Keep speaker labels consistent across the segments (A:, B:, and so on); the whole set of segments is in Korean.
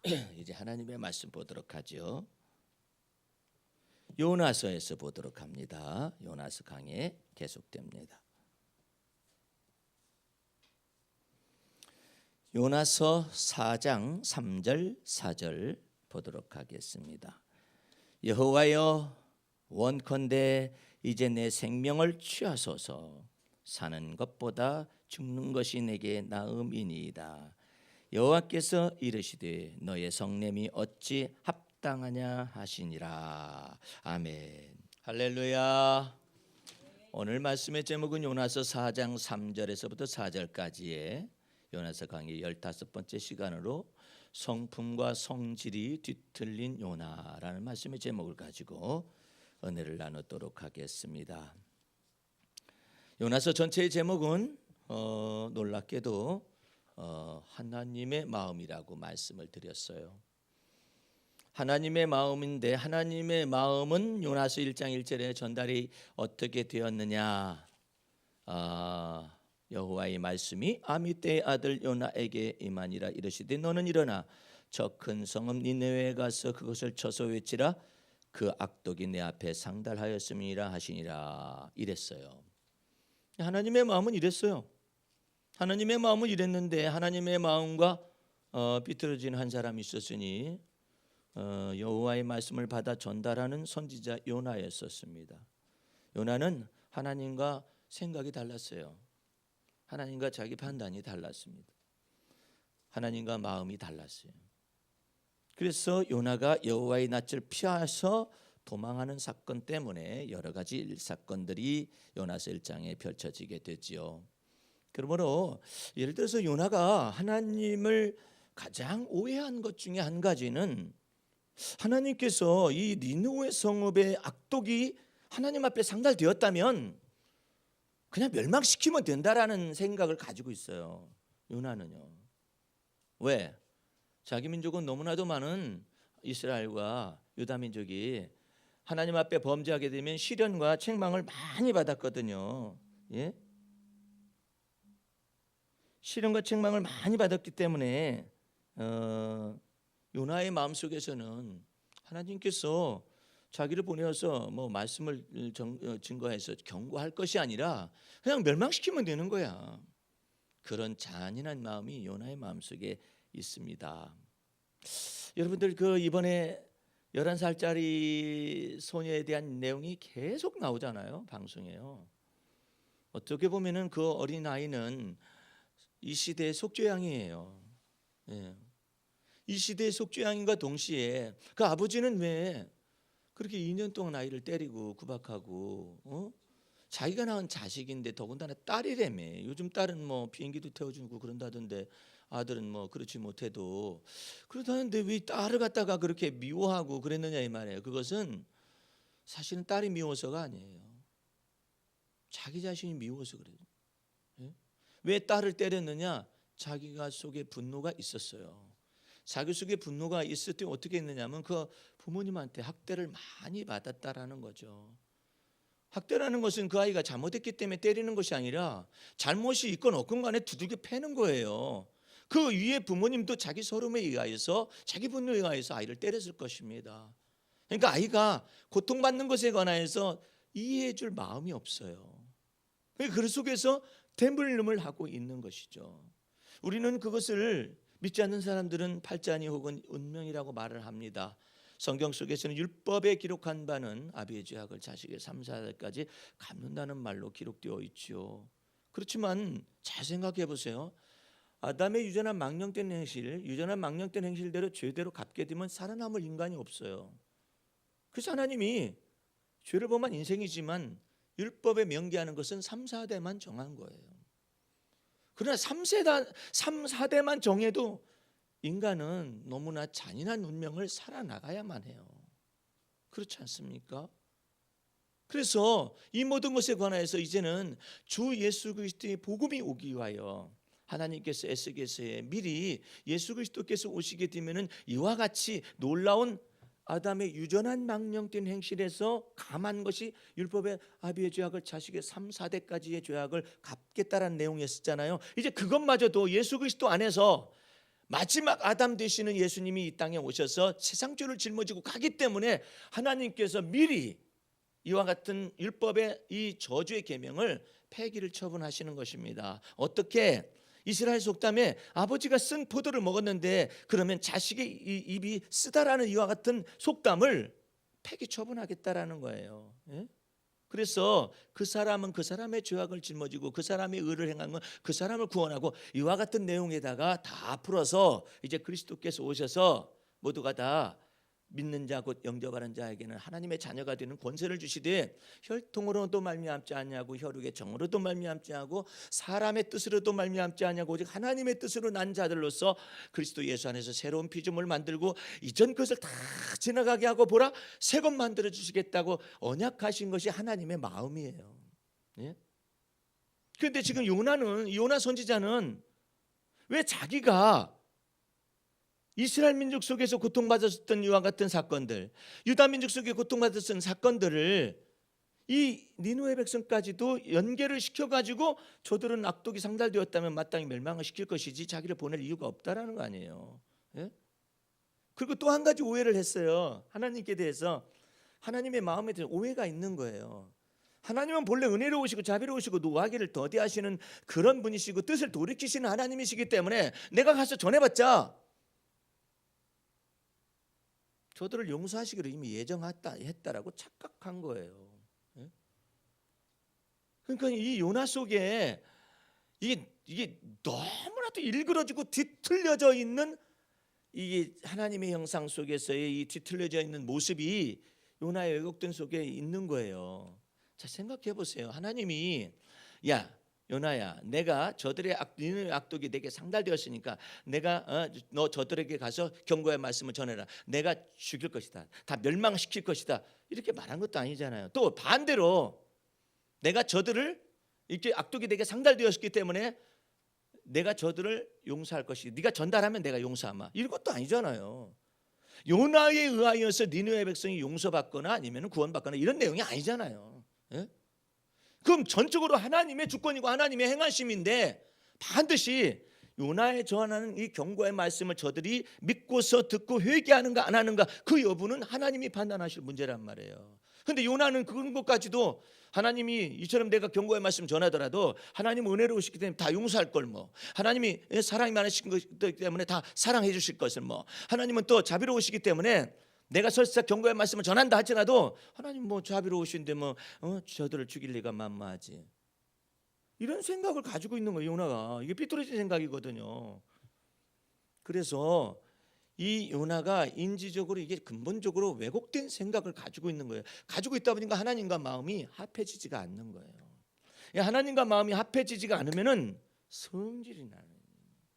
A: 이제 하나님의 말씀 보도록 하죠. 요나서에서 보도록 합니다. 요나서 강해 계속됩니다. 요나서 4장 3절 4절 보도록 하겠습니다. 여호와여, 원컨대 이제 내 생명을 취하소서. 사는 것보다 죽는 것이 내게 나음이니이다. 여호와께서 이르시되 너의 성냄이 어찌 합당하냐 하시니라. 아멘. 할렐루야. 오늘 말씀의 제목은 요나서 4장 3절에서부터 4절까지의 요나서 강의 15번째 시간으로 성품과 성질이 뒤틀린 요나라는 말씀의 제목을 가지고 은혜를 나누도록 하겠습니다. 요나서 전체의 제목은 놀랍게도 하나님의 마음이라고 말씀을 드렸어요. 하나님의 마음인데 하나님의 마음은 요나서 1장 1절에 전달이 어떻게 되었느냐. 여호와의 말씀이 아미떼의 아들 요나에게 임하니라. 이르시되 너는 일어나 저 큰 성읍 니느웨에 가서 그것을 쳐서 외치라. 그 악독이 내 앞에 상달하였음이라 하시니라. 이랬어요. 하나님의 마음은 이랬어요. 하나님의 마음은 이랬는데 하나님의 마음과 삐뚤어진 한 사람이 있었으니 여호와의 말씀을 받아 전달하는 선지자 요나였었습니다. 요나는 하나님과 생각이 달랐어요. 하나님과 자기 판단이 달랐습니다. 하나님과 마음이 달랐어요. 그래서 요나가 여호와의 낯을 피해서 도망하는 사건 때문에 여러 가지 일사건들이 요나서 1장에 펼쳐지게 되지요. 그러므로 예를 들어서 요나가 하나님을 가장 오해한 것 중에 한 가지는 하나님께서 이 니느웨 성읍의 악독이 하나님 앞에 상달되었다면 그냥 멸망시키면 된다라는 생각을 가지고 있어요. 요나는요. 왜? 자기 민족은 너무나도 많은 이스라엘과 유다 민족이 하나님 앞에 범죄하게 되면 시련과 책망을 많이 받았거든요. 예? 시련과 책망을 많이 받았기 때문에 요나의 마음속에서는 하나님께서 자기를 보내어서 뭐 말씀을 증거해서 경고할 것이 아니라 그냥 멸망시키면 되는 거야. 그런 잔인한 마음이 요나의 마음속에 있습니다. 여러분들 이번에 11살짜리 소녀에 대한 내용이 계속 나오잖아요. 방송에요. 어떻게 보면은 그 어린 아이는 이 시대의 속죄양이에요. 예. 이 시대의 속죄양인과 동시에 그 아버지는 왜 그렇게 2년 동안 아이를 때리고 구박하고 자기가 낳은 자식인데 더군다나 딸이라며. 요즘 딸은 뭐 비행기도 태워주고 그런다던데 아들은 뭐 그렇지 못해도 그렇다는데 왜 딸을 갖다가 그렇게 미워하고 그랬느냐 이 말이에요. 그것은 사실은 딸이 미워서가 아니에요. 자기 자신이 미워서 그래요. 예? 왜 딸을 때렸느냐? 자기가 속에 분노가 있었어요. 자기 속에 분노가 있을 때 어떻게 했느냐면 그 부모님한테 학대를 많이 받았다라는 거죠. 학대라는 것은 그 아이가 잘못했기 때문에 때리는 것이 아니라 잘못이 있건 없건 간에 두들겨 패는 거예요. 그 위에 부모님도 자기 서름에 의하여서 자기 분노에 의하여서 아이를 때렸을 것입니다. 그러니까 아이가 고통받는 것에 관하여서 이해해 줄 마음이 없어요. 그 속에서 대물림을 하고 있는 것이죠. 우리는 그것을 믿지 않는 사람들은 팔자니 혹은 운명이라고 말을 합니다. 성경 속에서는 율법에 기록한 바는 아비의 죄악을 자식의 3, 4대까지 갚는다는 말로 기록되어 있죠. 그렇지만 잘 생각해 보세요. 아담의 유전한 망령된 행실대로 죄대로 갚게 되면 살아남을 인간이 없어요. 그래서 하나님이 죄를 범한 인생이지만 율법에 명기하는 것은 3, 4대만 정한 거예요. 그러나 3, 4대만 정해도 인간은 너무나 잔인한 운명을 살아나가야만 해요. 그렇지 않습니까? 그래서 이 모든 것에 관하여서 이제는 주 예수 그리스도의 복음이 오기 위하여 하나님께서 애쓰게서에 미리 예수 그리스도께서 오시게 되면은 이와 같이 놀라운 아담의 유전한 망령된 행실에서 감한 것이 율법의 아비의 죄악을 자식의 3, 4대까지의 죄악을 갚겠다라는 내용이었잖아요. 이제 그것마저도 예수 그리스도 안에서 마지막 아담 되시는 예수님이 이 땅에 오셔서 세상 죄를 짊어지고 가기 때문에 하나님께서 미리 이와 같은 율법의 이 저주의 계명을 폐기를 처분하시는 것입니다. 어떻게? 이스라엘 속담에 아버지가 쓴 포도를 먹었는데 그러면 자식의 입이 쓰다라는 이와 같은 속담을 폐기 처분하겠다라는 거예요. 예? 그래서 그 사람은 그 사람의 죄악을 짊어지고 그 사람의 의를 행하는 건 그 사람을 구원하고 이와 같은 내용에다가 다 풀어서 이제 그리스도께서 오셔서 모두가 다 믿는 자 곧 영접하는 자에게는 하나님의 자녀가 되는 권세를 주시되 혈통으로도 말미암지 않냐고 혈육의 정으로도 말미암지 않고 사람의 뜻으로도 말미암지 않냐고 오직 하나님의 뜻으로 난 자들로서 그리스도 예수 안에서 새로운 피조물을 만들고 이전 것을 다 지나가게 하고 보라 새 것 만들어 주시겠다고 언약하신 것이 하나님의 마음이에요. 예? 그런데 지금 요나 선지자는 왜 자기가 이스라엘 민족 속에서 고통받았던 이와 같은 사건들, 유다 민족 속에 고통받았던 사건들을 이 니느웨 백성까지도 연계를 시켜가지고 저들은 악독이 상달되었다면 마땅히 멸망을 시킬 것이지 자기를 보낼 이유가 없다라는 거 아니에요. 예? 그리고 또 한 가지 오해를 했어요. 하나님께 대해서 하나님의 마음에 대해서 오해가 있는 거예요. 하나님은 본래 은혜로우시고 자비로우시고 노하기를 더디하시는 그런 분이시고 뜻을 돌이키시는 하나님이시기 때문에 내가 가서 전해봤자 저들을 용서하시기로 이미 예정했다라고 착각한 거예요. 그러니까 이 요나 속에 이게 너무나도 일그러지고 뒤틀려져 있는 이 하나님의 형상 속에서의 이 뒤틀려져 있는 모습이 요나의 왜곡된 속에 있는 거예요. 자, 생각해 보세요. 하나님이 야 요나야, 내가 저들의 니느웨 악독이 내게 상달되었으니까 내가 너 저들에게 가서 경고의 말씀을 전해라. 내가 죽일 것이다. 다 멸망시킬 것이다. 이렇게 말한 것도 아니잖아요. 또 반대로 내가 저들을 이렇게 악독이 내게 상달되었기 때문에 내가 저들을 용서할 것이. 네가 전달하면 내가 용서하마. 이런 것도 아니잖아요. 요나에 의하여서 니느웨 백성이 용서받거나 아니면 구원받거나 이런 내용이 아니잖아요. 예? 그럼 전적으로 하나님의 주권이고 하나님의 행하심인데 반드시 요나에 전하는 이 경고의 말씀을 저들이 믿고서 듣고 회개하는가 안 하는가 그 여부는 하나님이 판단하실 문제란 말이에요. 그런데 요나는 그런 것까지도 하나님이 이처럼 내가 경고의 말씀 전하더라도 하나님 은혜로우시기 때문에 다 용서할 걸 뭐 하나님이 사랑이 많으신 것 때문에 다 사랑해 주실 것을 뭐 하나님은 또 자비로우시기 때문에 내가 설사 경고의 말씀을 전한다 할지라도 하나님 뭐 자비로우신데 뭐 저들을 죽일 리가 만무하지. 이런 생각을 가지고 있는 거예요. 요나가. 이게 삐뚤어진 생각이거든요. 그래서 이 요나가 인지적으로 이게 근본적으로 왜곡된 생각을 가지고 있는 거예요. 가지고 있다 보니까 하나님과 마음이 합해지지가 않는 거예요. 하나님과 마음이 합해지지가 않으면은 성질이 나는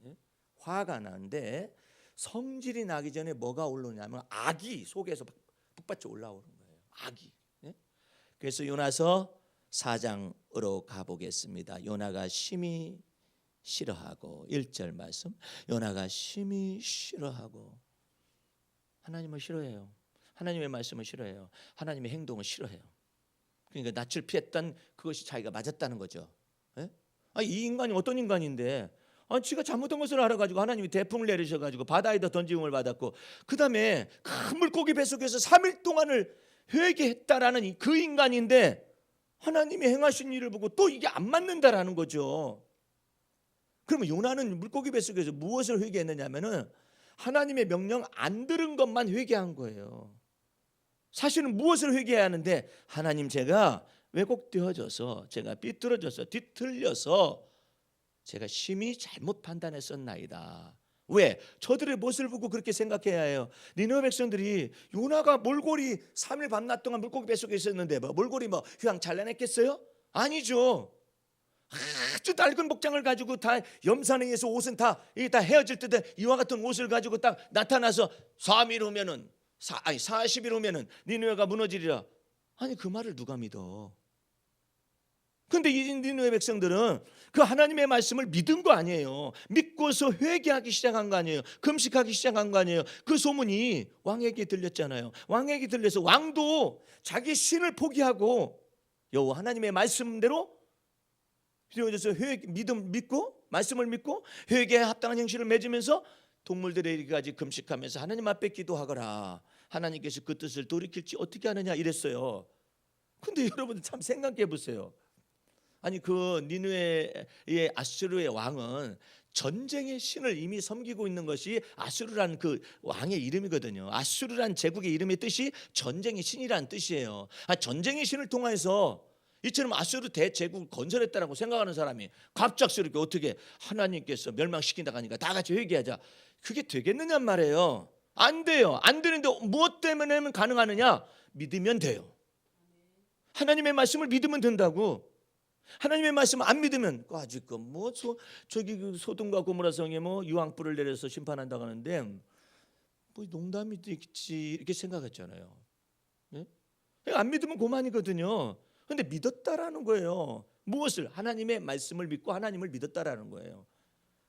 A: 거예요. 화가 나는데 성질이 나기 전에 뭐가 올라오냐면 악이 속에서 북받쳐 올라오는 거예요. 악이. 그래서 요나서 4장으로 가보겠습니다. 요나가 심히 싫어하고 1절 말씀. 요나가 심히 싫어하고 하나님을 싫어해요. 하나님의 말씀을 싫어해요. 하나님의 행동을 싫어해요. 그러니까 낯을 피했던 그것이 자기가 맞았다는 거죠. 이 인간이 어떤 인간인데 지가 잘못한 것을 알아가지고 하나님이 대풍을 내리셔가지고 바다에다 던짐을 받았고 그 다음에 큰 물고기 뱃속에서 3일 동안을 회개했다라는 그 인간인데 하나님이 행하신 일을 보고 또 이게 안 맞는다라는 거죠. 그러면 요나는 물고기 뱃속에서 무엇을 회개했느냐면은 하나님의 명령 안 들은 것만 회개한 거예요. 사실은 무엇을 회개해야 하는데 하나님 제가 왜곡되어져서 제가 삐뚤어져서 뒤틀려서 제가 심히 잘못 판단했었나이다. 왜? 저들의 모습을 보고 그렇게 생각해야 해요. 니느웨 백성들이 요나가 몰골이 3일 밤낮 동안 물고기 뱃속에 있었는데 몰골이 휴양 잘라냈겠어요? 아니죠. 아주 낡은 복장을 가지고 다 염산에 의해서 옷은 다 헤어질 때 이와 같은 옷을 가지고 딱 나타나서 3일 후면은 40일 후면은 니느웨가 무너지리라. 아니 그 말을 누가 믿어? 근데 이 니느웨 백성들은 그 하나님의 말씀을 믿은 거 아니에요. 믿고서 회개하기 시작한 거 아니에요. 금식하기 시작한 거 아니에요. 그 소문이 왕에게 들렸잖아요. 왕에게 들려서 왕도 자기 신을 포기하고 여호와 하나님의 말씀대로 믿고 말씀을 믿고 회개에 합당한 행실을 맺으면서 동물들에 이르기까지 금식하면서 하나님 앞에 기도하거라. 하나님께서 그 뜻을 돌이킬지 어떻게 하느냐 이랬어요. 근데 여러분 참 생각해 보세요. 아니 그 니느웨의 아수르의 왕은 전쟁의 신을 이미 섬기고 있는 것이 아수르란 그 왕의 이름이거든요. 아수르란 제국의 이름의 뜻이 전쟁의 신이라는 뜻이에요. 전쟁의 신을 통해서 이처럼 아수르 대제국을 건설했다라고 생각하는 사람이 갑작스럽게 어떻게 하나님께서 멸망시킨다고 하니까 다 같이 회개하자. 그게 되겠느냐 말이에요. 안 돼요. 안 되는데 무엇 때문에 가능하느냐? 믿으면 돼요. 하나님의 말씀을 믿으면 된다고. 하나님의 말씀을 안 믿으면 아직 저기 그 소돔과 고모라 성에 유황불을 내려서 심판한다고 하는데 뭐 농담이겠지 이렇게 생각했잖아요. 네? 안 믿으면 고만이거든요. 근데 믿었다라는 거예요. 무엇을? 하나님의 말씀을 믿고 하나님을 믿었다라는 거예요.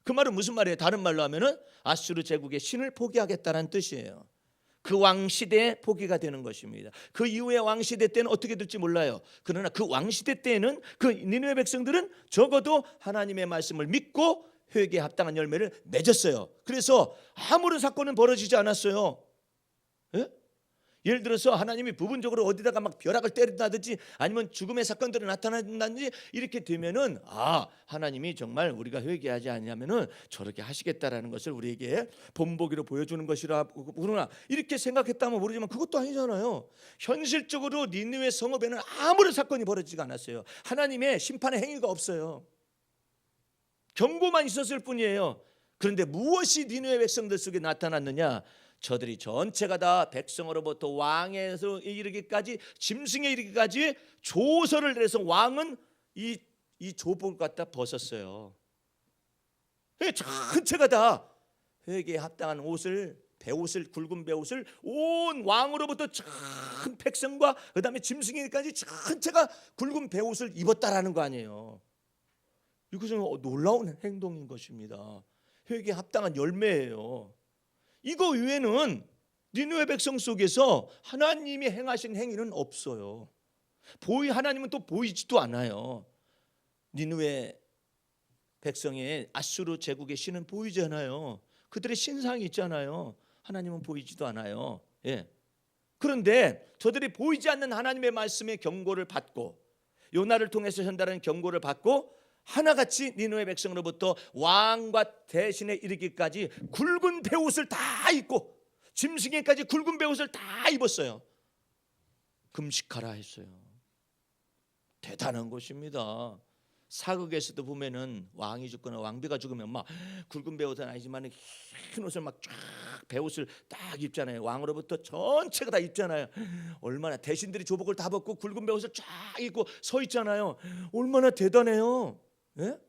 A: 그 말은 무슨 말이에요? 다른 말로 하면은 아수르 제국의 신을 포기하겠다는 뜻이에요. 그 왕시대에 포기가 되는 것입니다. 그 이후의 왕시대 때는 어떻게 될지 몰라요. 그러나 그 왕시대 때에는 그 니느웨 백성들은 적어도 하나님의 말씀을 믿고 회개에 합당한 열매를 맺었어요. 그래서 아무런 사건은 벌어지지 않았어요. 예? 예를 들어서 하나님이 부분적으로 어디다가 막 벼락을 때린다든지 아니면 죽음의 사건들이 나타난다든지 이렇게 되면은 하나님이 정말 우리가 회개하지 않으면은 저렇게 하시겠다라는 것을 우리에게 본보기로 보여주는 것이라 그러나 이렇게 생각했다면 모르지만 그것도 아니잖아요. 현실적으로 니느웨 성읍에는 아무런 사건이 벌어지지 않았어요. 하나님의 심판의 행위가 없어요. 경고만 있었을 뿐이에요. 그런데 무엇이 니느웨 백성들 속에 나타났느냐? 저들이 전체가 다 백성으로부터 왕에서 이르기까지 짐승에 이르기까지 조서를 내서 왕은 이 조복을 갖다 벗었어요. 전체가 다 회개에 합당한 옷을 배옷을 굵은 배옷을 온 왕으로부터 전 백성과 그다음에 짐승에까지 전체가 굵은 배옷을 입었다라는 거 아니에요. 이것은 놀라운 행동인 것입니다. 회개에 합당한 열매예요. 이거 외에는 니느웨 백성 속에서 하나님이 행하신 행위는 없어요. 하나님은 또 보이지도 않아요. 니느웨 백성의 아수르 제국의 신은 보이지 않아요. 그들의 신상이 있잖아요. 하나님은 보이지도 않아요. 예. 그런데 저들이 보이지 않는 하나님의 말씀의 경고를 받고 요나를 통해서 전달하는 경고를 받고 하나같이 니느웨 백성으로부터 왕과 대신에 이르기까지 굵은 배옷을 다 입고 짐승에까지 굵은 배옷을 다 입었어요. 금식하라 했어요. 대단한 것입니다. 사극에서도 보면은 왕이 죽거나 왕비가 죽으면 막 굵은 배옷은 아니지만 흰 옷을 막 쫙 배옷을 딱 입잖아요. 왕으로부터 전체가 다 입잖아요. 얼마나 대신들이 조복을 다 벗고 굵은 배옷을 쫙 입고 서 있잖아요. 얼마나 대단해요. 예?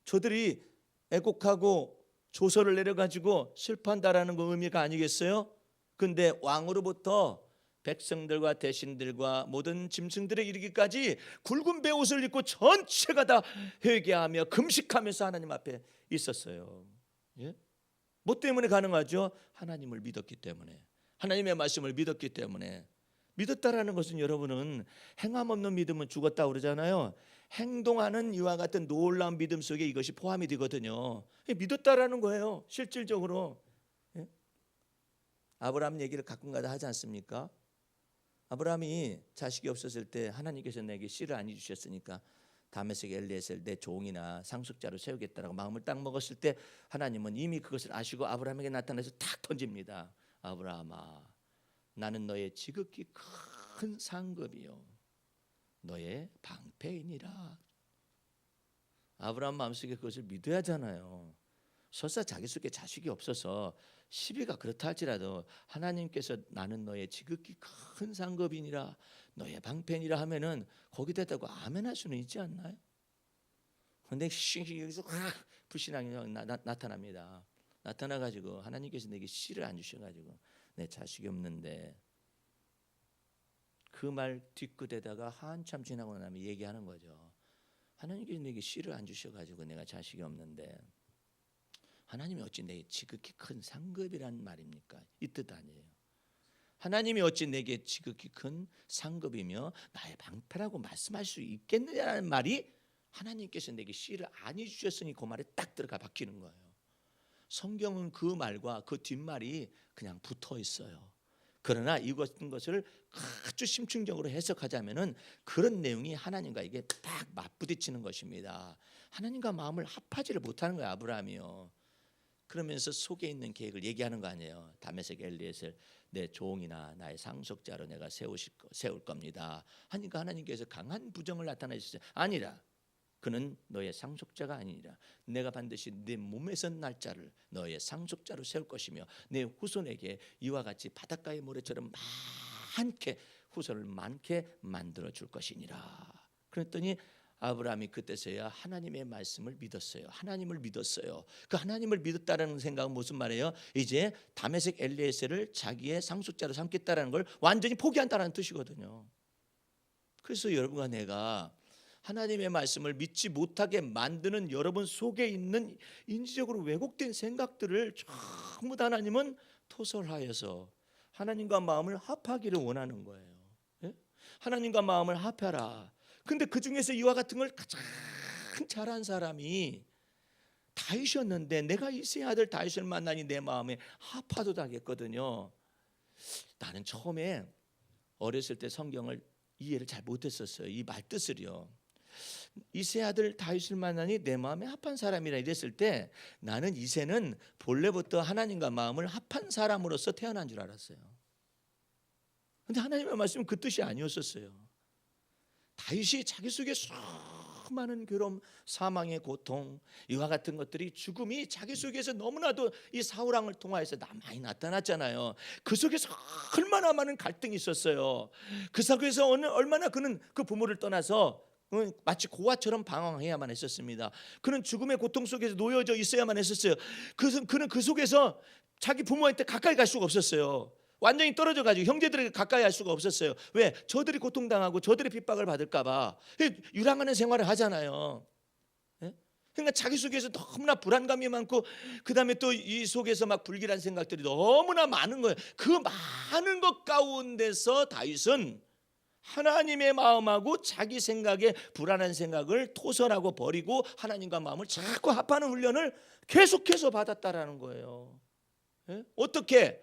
A: 저들이 애곡하고 조서를 내려가지고 슬퍼한다라는 거 의미가 아니겠어요? 근데 왕으로부터 백성들과 대신들과 모든 짐승들에 이르기까지 굵은 배옷을 입고 전체가 다 회개하며 금식하면서 하나님 앞에 있었어요. 예? 뭐 때문에 가능하죠? 하나님을 믿었기 때문에, 하나님의 말씀을 믿었기 때문에. 믿었다라는 것은 여러분은 행함 없는 믿음은 죽었다 그러잖아요. 행동하는 이와 같은 놀라운 믿음 속에 이것이 포함이 되거든요. 믿었다라는 거예요. 실질적으로. 예? 아브라함 얘기를 가끔가다 하지 않습니까? 아브라함이 자식이 없었을 때 하나님께서 내게 씨를 안 주셨으니까 다메섹 엘리에셀 내 종이나 상속자로 세우겠다라고 마음을 딱 먹었을 때 하나님은 이미 그것을 아시고 아브라함에게 나타나서 탁 던집니다. 아브라함아, 나는 너의 지극히 큰 상급이요 너의 방패이니라. 아브라함 마음속에 그것을 믿어야 하잖아요. 설사 자기 속에 자식이 없어서 시비가 그렇다 할지라도 하나님께서 나는 너의 지극히 큰 상급이니라 너의 방패니라 하면은 거기다가 아멘 할 수는 있지 않나요? 근데 여기서 불신앙이 나타납니다. 나타나가지고 하나님께서 내게 씨를 안 주셔가지고 내 자식이 없는데, 그 말 뒷끝에다가 한참 지나고 나면 얘기하는 거죠. 하나님께서 내게 씨를 안 주셔가지고 내가 자식이 없는데 하나님이 어찌 내 지극히 큰 상급이란 말입니까? 이 뜻 아니에요. 하나님이 어찌 내게 지극히 큰 상급이며 나의 방패라고 말씀할 수 있겠느냐는 말이 하나님께서 내게 씨를 안 주셨으니 그 말에 딱 들어가 박히는 거예요. 성경은 그 말과 그 뒷말이 그냥 붙어 있어요. 그러나 이것을 아주 심층적으로 해석하자면은 그런 내용이 하나님과 이게 딱 맞부딪히는 것입니다. 하나님과 마음을 합하지를 못하는 거예요, 아브라함이요. 그러면서 속에 있는 계획을 얘기하는 거 아니에요. 다메섹 엘리에셀 내 종이나 나의 상속자로 내가 세울 겁니다. 하니까 하나님께서 강한 부정을 나타내셨어요. 아니라 그는 너의 상속자가 아니니라. 내가 반드시 네 몸에서 날 자를 너의 상속자로 세울 것이며 내 후손에게 이와 같이 바닷가의 모래처럼 많게 후손을 많게 만들어 줄 것이니라. 그랬더니 아브라함이 그때서야 하나님의 말씀을 믿었어요. 하나님을 믿었어요. 그 하나님을 믿었다는 생각은 무슨 말이에요? 이제 다메섹 엘리에셀을 자기의 상속자로 삼겠다라는 걸 완전히 포기한다는 뜻이거든요. 그래서 여러분과 내가 하나님의 말씀을 믿지 못하게 만드는 여러분 속에 있는 인지적으로 왜곡된 생각들을 전부 다 하나님은 토설하여서 하나님과 마음을 합하기를 원하는 거예요. 예? 하나님과 마음을 합하라. 근데 그 중에서 이와 같은 걸 가장 잘한 사람이 다윗이었는데 내가 이새의 아들 다윗을 만나니 내 마음에 합하도 당했거든요. 나는 처음에 어렸을 때 성경을 이해를 잘 못했었어요. 이 말뜻을요. 이새의 아들 다윗을 만나니 내 마음에 합한 사람이라 이랬을 때 나는 이새는 본래부터 하나님과 마음을 합한 사람으로서 태어난 줄 알았어요. 근데 하나님의 말씀은 그 뜻이 아니었었어요. 다윗이 자기 속에 수많은 괴로움, 사망의 고통, 이와 같은 것들이 죽음이 자기 속에서 너무나도 이 사울 왕을 통하여서 많이 나타났잖아요. 그 속에서 얼마나 많은 갈등이 있었어요. 그 속에서 얼마나 그는 그 부모를 떠나서 마치 고아처럼 방황해야만 했었습니다. 그는 죽음의 고통 속에서 놓여져 있어야만 했었어요. 그는 그 속에서 자기 부모한테 가까이 갈 수가 없었어요. 완전히 떨어져 가지고 형제들에게 가까이 할 수가 없었어요. 왜? 저들이 고통당하고 저들의 핍박을 받을까 봐 유랑하는 생활을 하잖아요. 그러니까 자기 속에서 너무나 불안감이 많고 그다음에 또 이 속에서 막 불길한 생각들이 너무나 많은 거예요. 그 많은 것 가운데서 다윗은 하나님의 마음하고 자기 생각에 불안한 생각을 토설하고 버리고 하나님과 마음을 자꾸 합하는 훈련을 계속해서 받았다라는 거예요. 어떻게?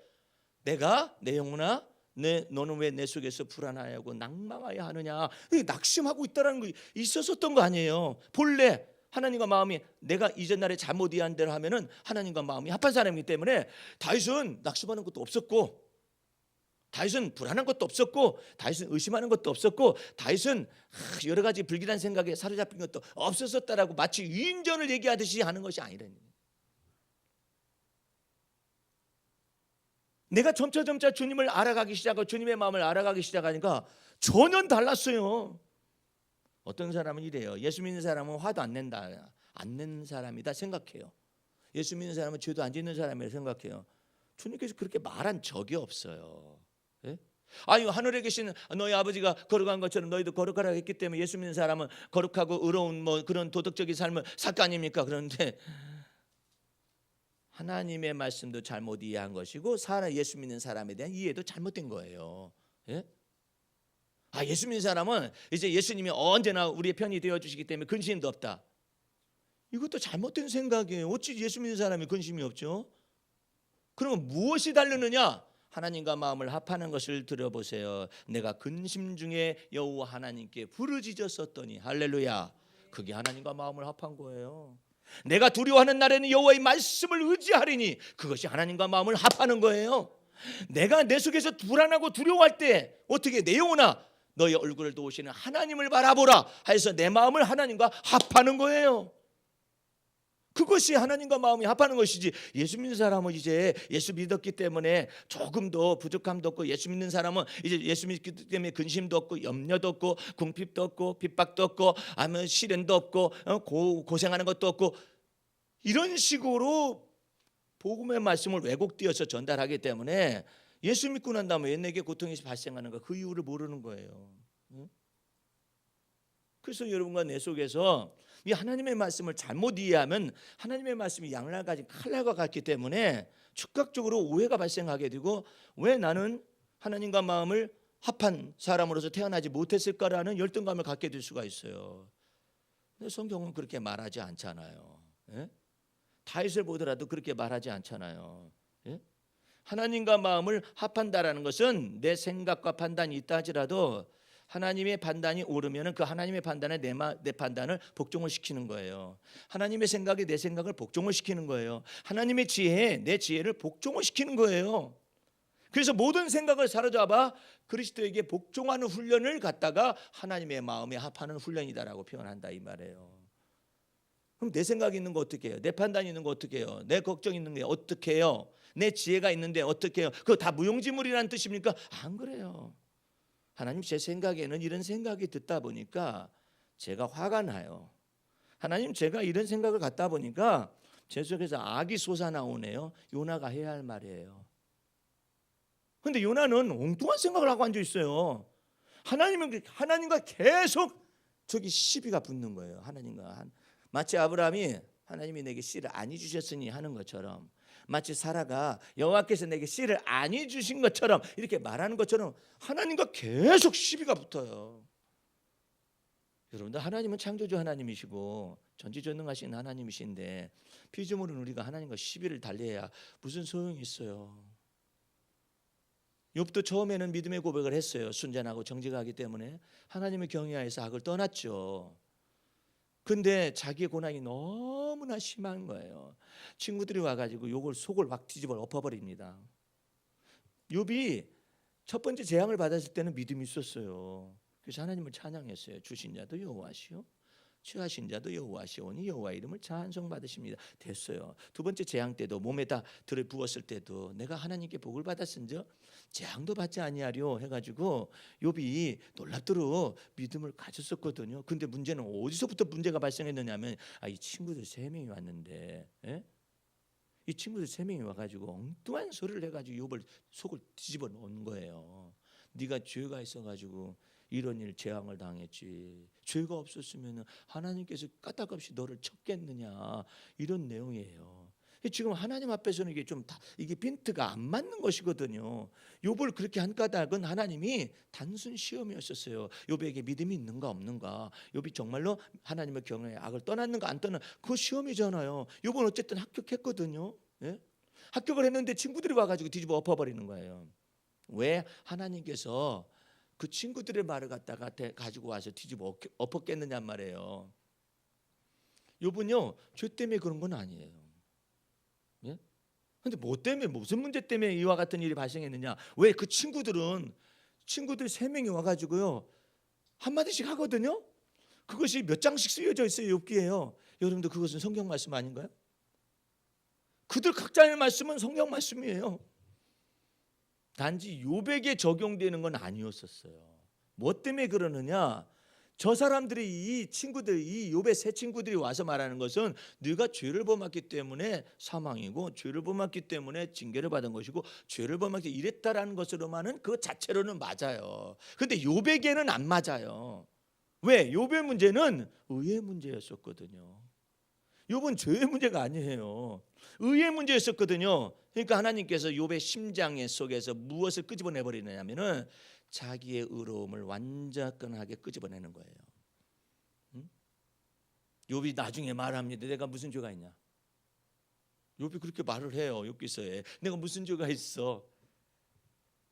A: 내가 내 영혼아 너는 왜 내 속에서 불안하고 낭망하여 하느냐, 낙심하고 있다라는 거 있었던 거 아니에요. 본래 하나님과 마음이 내가 이전 날에 잘못 이해한 대로 하면은 하나님과 마음이 합한 사람이기 때문에 다윗은 낙심하는 것도 없었고 다윗은 불안한 것도 없었고 다윗은 의심하는 것도 없었고 다윗은 여러 가지 불길한 생각에 사로잡힌 것도 없었다라고 마치 위인전을 얘기하듯이 하는 것이 아니라는 거예요. 내가 점차 주님을 알아가기 시작하고 주님의 마음을 알아가기 시작하니까 전혀 달랐어요. 어떤 사람은 이래요. 예수 믿는 사람은 화도 안 낸다, 안 낸 사람이다 생각해요. 예수 믿는 사람은 죄도 안 짓는 사람이라 생각해요. 주님께서 그렇게 말한 적이 없어요. 예? 아유, 하늘에 계신 너희 아버지가 거룩한 것처럼 너희도 거룩하라 했기 때문에 예수 믿는 사람은 거룩하고 의로운 뭐 그런 도덕적인 삶을 살 거 아닙니까? 그런데 하나님의 말씀도 잘못 이해한 것이고 예수 믿는 사람에 대한 이해도 잘못된 거예요. 예? 예수 믿는 사람은 이제 예수님이 언제나 우리의 편이 되어주시기 때문에 근심도 없다. 이것도 잘못된 생각이에요. 어찌 예수 믿는 사람이 근심이 없죠? 그러면 무엇이 다르느냐? 하나님과 마음을 합하는 것을 들어보세요. 내가 근심 중에 여호와 하나님께 부르짖었었더니 할렐루야. 그게 하나님과 마음을 합한 거예요. 내가 두려워하는 날에는 여호와의 말씀을 의지하리니 그것이 하나님과 마음을 합하는 거예요. 내가 내 속에서 불안하고 두려워할 때 어떻게 내 영혼아 너의 얼굴을 도우시는 하나님을 바라보라 해서 내 마음을 하나님과 합하는 거예요. 그것이 하나님과 마음이 합하는 것이지. 예수 믿는 사람은 이제 예수 믿었기 때문에 조금 더 부족함도 없고 예수 믿는 사람은 이제 예수 믿기 때문에 근심도 없고 염려도 없고 궁핍도 없고 핍박도 없고 아니면 시련도 없고 고생하는 것도 없고 이런 식으로 복음의 말씀을 왜곡되어서 전달하기 때문에 예수 믿고 난 다음에 왜 내게 고통이 발생하는가 그 이유를 모르는 거예요. 그래서 여러분과 내 속에서 이 하나님의 말씀을 잘못 이해하면 하나님의 말씀이 양날 가진 칼날과 같기 때문에 즉각적으로 오해가 발생하게 되고 왜 나는 하나님과 마음을 합한 사람으로서 태어나지 못했을까라는 열등감을 갖게 될 수가 있어요. 근데 성경은 그렇게 말하지 않잖아요. 예? 다윗을 보더라도 그렇게 말하지 않잖아요. 예? 하나님과 마음을 합한다라는 것은 내 생각과 판단이 있다 할지라도 하나님의 판단이 옳으면 그 하나님의 판단에 내 판단을 복종을 시키는 거예요. 하나님의 생각이 내 생각을 복종을 시키는 거예요. 하나님의 지혜에 내 지혜를 복종을 시키는 거예요. 그래서 모든 생각을 사로잡아 그리스도에게 복종하는 훈련을 갖다가 하나님의 마음에 합하는 훈련이다라고 표현한다 이 말이에요. 그럼 내 생각이 있는 거 어떻게 해요? 내 판단이 있는 거 어떻게 해요? 내 걱정이 있는 게 어떻게 해요? 내 지혜가 있는데 어떻게 해요? 그거 다 무용지물이라는 뜻입니까? 안 그래요. 하나님 제 생각에는 이런 생각이 듣다 보니까 제가 화가 나요. 하나님 제가 이런 생각을 갖다 보니까 제 속에서 악이 솟아나오네요. 요나가 해야 할 말이에요. 근데 요나는 엉뚱한 생각을 하고 앉아 있어요. 하나님과 계속 저기 시비가 붙는 거예요. 마치 아브라함이 하나님이 내게 씨를 아니 주셨으니 하는 것처럼, 마치 사라가 여호와께서 내게 씨를 아니 주신 것처럼 이렇게 말하는 것처럼 하나님과 계속 시비가 붙어요. 여러분들, 하나님은 창조주 하나님이시고 전지전능하신 하나님이신데 피조물은 우리가 하나님과 시비를 달래야 무슨 소용이 있어요. 욥도 처음에는 믿음의 고백을 했어요. 순전하고 정직하기 때문에 하나님을 경외하여서 악을 떠났죠. 근데 자기의 고난이 너무나 심한 거예요. 친구들이 와가지고 욕을 속을 확 뒤집어 엎어버립니다. 욥이 첫 번째 재앙을 받았을 때는 믿음이 있었어요. 그래서 하나님을 찬양했어요. 주신 자도 여호와시오, 취하신 자도 여호와시오니 여호와 이름을 찬송받으십니다. 됐어요. 두 번째 재앙 때도 몸에다 들어부었을 때도 내가 하나님께 복을 받았은즉 재앙도 받지 아니하려 해가지고 욥이 놀랍도록 믿음을 가졌었거든요. 근데 문제는 어디서부터 문제가 발생했느냐면 이 친구들 3명이 왔는데, 예? 이 친구들 3명이 와가지고 엉뚱한 소리를 해가지고 욥을 속을 뒤집어 놓은 거예요. 네가 죄가 있어가지고 이런 일 재앙을 당했지. 죄가 없었으면 하나님께서 까딱없이 너를 쳤겠느냐, 이런 내용이에요. 지금 하나님 앞에서는 이게 핀트가 안 맞는 것이거든요. 욥을 그렇게 한 까닭은 하나님이 단순 시험이었었어요. 욥에게 믿음이 있는가 없는가, 욥이 정말로 하나님의 경외에 악을 떠났는가 안 떠났는가, 그 시험이잖아요. 욥은 어쨌든 합격했거든요. 예? 합격을 했는데 친구들이 와가지고 뒤집어 엎어버리는 거예요. 왜? 하나님께서 그 친구들의 말을 갖다가 가지고 와서 뒤집어 엎었겠느냐 말이에요. 욥은요, 죄 때문에 그런 건 아니에요. 예? 근데 뭐 때문에, 무슨 문제 때문에 이와 같은 일이 발생했느냐? 왜? 그 친구들 3명이 와가지고요 한마디씩 하거든요. 그것이 몇 장씩 쓰여져 있어요. 욥기에요. 여러분들, 그것은 성경 말씀 아닌가요? 그들 각자의 말씀은 성경 말씀이에요. 단지 욥에게 적용되는 건 아니었었어요. 뭐 때문에 그러느냐? 저 사람들이, 이 욥의 세 친구들이 와서 말하는 것은 네가 죄를 범했기 때문에 사망이고, 죄를 범했기 때문에 징계를 받은 것이고, 죄를 범했기 이랬다라는 것으로만은 그 자체로는 맞아요. 근데 욥에게는 안 맞아요. 왜? 욥의 문제는 의의 문제였었거든요. 욥은 죄의 문제가 아니에요. 의의 문제였었거든요. 그러니까 하나님께서 욥의 심장 속에서 무엇을 끄집어내 버리느냐면은 자기의 의로움을 완전하게 끄집어내는 거예요. 욥이 나중에 말합니다. 내가 무슨 죄가 있냐? 욥이 그렇게 말을 해요. 욥기서에 내가 무슨 죄가 있어?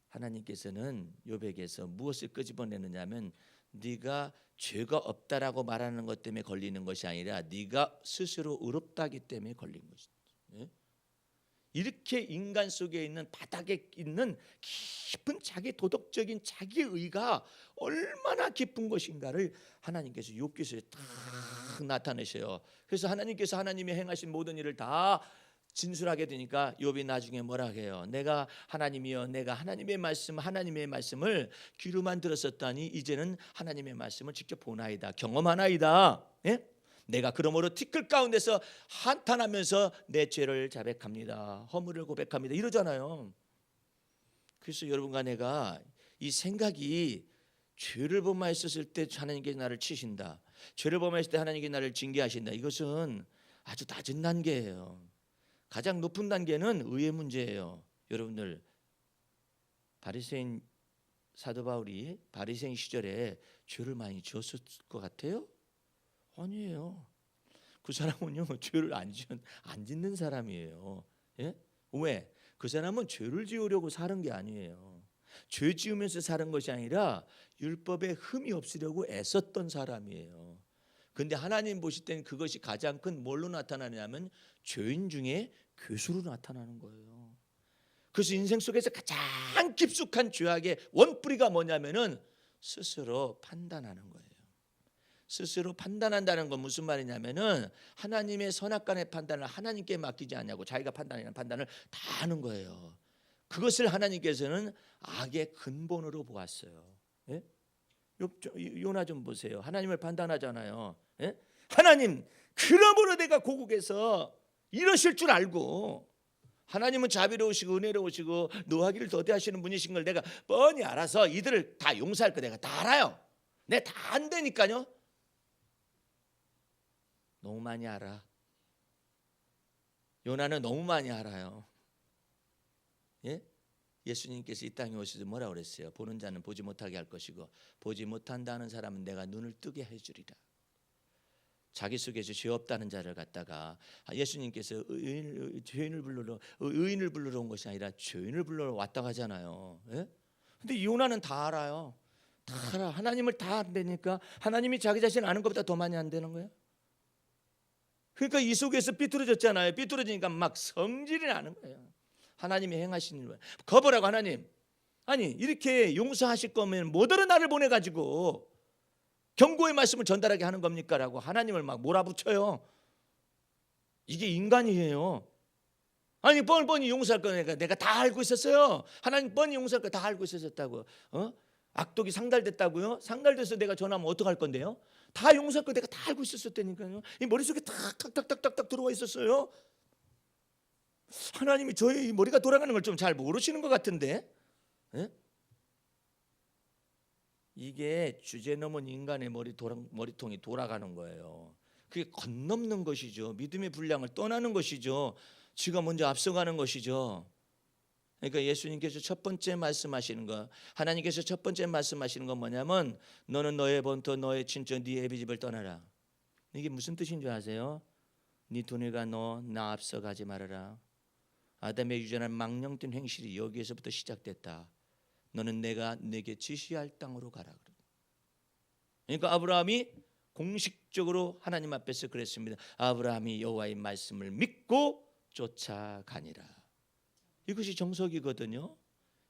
A: 하나님께서는 욥에게서 무엇을 끄집어내느냐면 네가 죄가 없다라고 말하는 것 때문에 걸리는 것이 아니라 네가 스스로 의롭다기 때문에 걸린 것이다. 예? 이렇게 인간 속에 있는, 바닥에 있는 깊은 자기 도덕적인 자기의가 얼마나 깊은 것인가를 하나님께서 욥기서에 딱 나타내셔요. 그래서 하나님께서 하나님이 행하신 모든 일을 다 진술하게 되니까 욥이 나중에 뭐라 해요? 내가 하나님이여, 내가 하나님의 말씀을 귀로만 들었었다니 이제는 하나님의 말씀을 직접 보나이다, 경험하나이다. 예? 내가 그러므로 티끌 가운데서 한탄하면서 내 죄를 자백합니다, 허물을 고백합니다, 이러잖아요. 그래서 여러분과 내가 이 생각이 죄를 범하였을 때 하나님께서 나를 치신다, 죄를 범하였을 때 하나님께서 나를 징계하신다, 이것은 아주 낮은 단계예요. 가장 높은 단계는 의의 문제예요. 여러분들, 바리새인 사도 바울이 바리새인 시절에 죄를 많이 지었을 것 같아요? 아니에요. 그 사람은요 죄를 안 짓는 사람이에요. 예? 왜? 그 사람은 죄를 지으려고 사는 게 아니에요. 죄 지으면서 사는 것이 아니라 율법에 흠이 없으려고 애썼던 사람이에요. 근데 하나님 보실 때는 그것이 가장 큰 뭘로 나타나냐면 죄인 중에 괴수로 나타나는 거예요. 그래서 인생 속에서 가장 깊숙한 죄악의 원뿌리가 뭐냐면은 스스로 판단하는 거예요. 스스로 판단한다는 건 무슨 말이냐면은 하나님의 선악간의 판단을 하나님께 맡기지 않냐고 자기가 판단하는 판단을 다 하는 거예요. 그것을 하나님께서는 악의 근본으로 보았어요. 예? 요나 좀 보세요. 하나님을 판단하잖아요. 예? 하나님, 그러므로 내가 고국에서 이러실 줄 알고, 하나님은 자비로우시고 은혜로우시고 노하기를 더디하시는 분이신 걸 내가 뻔히 알아서 이들을 다 용서할 거 내가 다 알아요. 내가 다 안 되니까요. 너무 많이 알아. 요나는 너무 많이 알아요. 예? 예수님께서 이 땅에 오셔서 뭐라 그랬어요? 보는 자는 보지 못하게 할 것이고 보지 못한다는 사람은 내가 눈을 뜨게 해주리라. 자기 속에서 죄 없다는 자를 갖다가 예수님께서 의인을 부르러 온 것이 아니라 죄인을 부르러 왔다 가잖아요. 예? 근데 요나는 다 알아요. 다 알아. 하나님을 다 안다니까. 하나님이 자기 자신 아는 것보다 더 많이 안 되는 거예요. 그러니까 이 속에서 삐뚤어졌잖아요. 삐뚤어지니까 막 성질이 나는 거예요. 하나님이 행하시는 거예요. 거부라고 하나님. 아니 이렇게 용서하실 거면 뭐더러 나를 보내가지고 경고의 말씀을 전달하게 하는 겁니까? 라고 하나님을 막 몰아붙여요. 이게 인간이에요. 아니 뻔히 용서할 거 내가 다 알고 있었어요. 하나님 뻔히 용서할 거 다 알고 있었다고. 악독이 상달됐다고요? 상달돼서 내가 전하면 어떡할 건데요? 다 용서할 거 내가 다 알고 있었다니까요. 이 머릿속에 탁탁탁탁탁 들어와 있었어요. 하나님이 저희 머리가 돌아가는 걸 좀 잘 모르시는 것 같은데. 예? 이게 주제 넘은 인간의 머리통이 돌아가는 거예요. 그게 건넘는 것이죠. 믿음의 분량을 떠나는 것이죠. 지가 먼저 앞서가는 것이죠. 그러니까 예수님께서 첫 번째 말씀하시는 거, 하나님께서 첫 번째 말씀하시는 건 뭐냐면 너는 너의 본토, 너의 친척, 네 애비 집을 떠나라. 이게 무슨 뜻인 줄 아세요? 네 두뇌가 너 나 앞서가지 말아라. 아담의 유전한 망령된 행실이 여기에서부터 시작됐다. 너는 내가 내게 지시할 땅으로 가라. 그러니까 아브라함이 공식적으로 하나님 앞에서 그랬습니다. 아브라함이 여호와의 말씀을 믿고 쫓아가니라. 이것이 정석이거든요.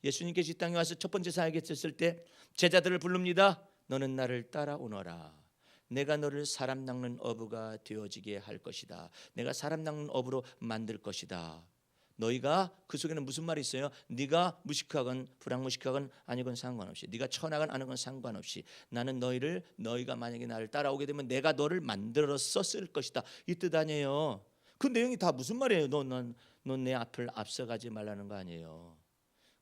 A: 예수님께서 이 땅에 와서 첫 번째 사역했을 때 제자들을 부릅니다. 너는 나를 따라오너라. 내가 너를 사람 낚는 어부가 되어지게 할 것이다. 내가 사람 낚는 어부로 만들 것이다. 너희가 그 속에는 무슨 말이 있어요? 네가 무식하건 불황무식하건 아니건 상관없이, 네가 천하건 아니건 상관없이 나는 너희가 만약에 나를 따라오게 되면 내가 너를 만들어서 쓸 것이다. 이 뜻 아니에요. 그 내용이 다 무슨 말이에요? 넌 내 앞을 앞서가지 말라는 거 아니에요.